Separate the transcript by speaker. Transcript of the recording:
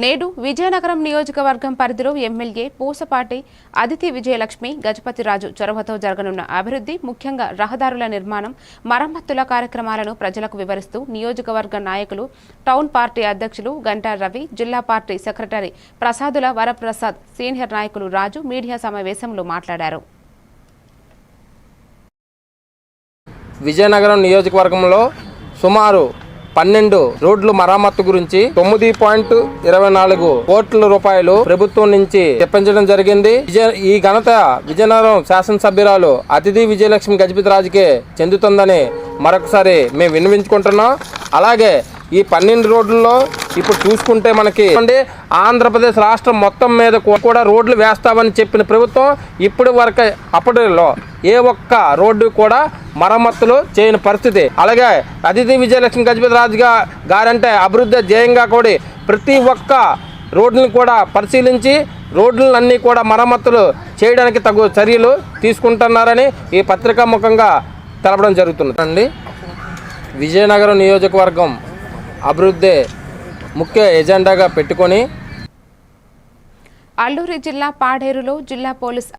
Speaker 1: నేడు విజయనగరం నియోజకవర్గం పరిధిలో ఎమ్మెల్యే పూసపాటి అదితి విజయలక్ష్మి గజపతిరాజు చొరవతో జరగనున్న అభివృద్ధి, ముఖ్యంగా రహదారుల నిర్మాణం, మరమ్మతుల కార్యక్రమాలను ప్రజలకు వివరిస్తూ నియోజకవర్గ నాయకులు, టౌన్ పార్టీ అధ్యక్షులు గంటా రవి, జిల్లా party secretary Prasadula Varaprasad, senior నాయకులు రాజు మీడియా సమావేశంలో మాట్లాడారు.
Speaker 2: విజయనగరం నియోజకవర్గంలో సుమారు 12 రోడ్లు మరమ్మత్తు గురించి 9.24 కోట్ల రూపాయలు ప్రభుత్వం నుంచి తెప్పించడం జరిగింది. ఈ ఘనత విజయనగరం శాసనసభ్యురాలు అతిథి విజయలక్ష్మి గజపతిరాజుకే చెందుతుందని మరొకసారి మేము విన్నవించుకుంటున్నాం. అలాగే ఈ 12 రోడ్లలో ఇప్పుడు చూసుకుంటే మనకి ఆంధ్రప్రదేశ్ రాష్ట్రం మొత్తం మీద కూడా రోడ్లు వేస్తామని చెప్పిన ప్రభుత్వం ఇప్పుడు వరకు అప్పటిలో ఏ ఒక్క రోడ్డు కూడా మరమ్మతులు చేయని పరిస్థితి. అలాగే అతిథి విజయలక్ష్మి గజపతిరాజు గారంటే అభివృద్ధి ధ్యేయంగా కూడా ప్రతి ఒక్క రోడ్లను కూడా పరిశీలించి రోడ్లన్నీ కూడా మరమ్మతులు చేయడానికి తగు చర్యలు తీసుకుంటున్నారని ఈ పత్రికా ముఖంగా తెలపడం జరుగుతుందండి. విజయనగరం నియోజకవర్గం అభివృద్ధి ముఖ్య ఎజెండాగా పెట్టుకొని
Speaker 1: అల్లూరి జిల్లా పాడేరులో జిల్లా పోలీస్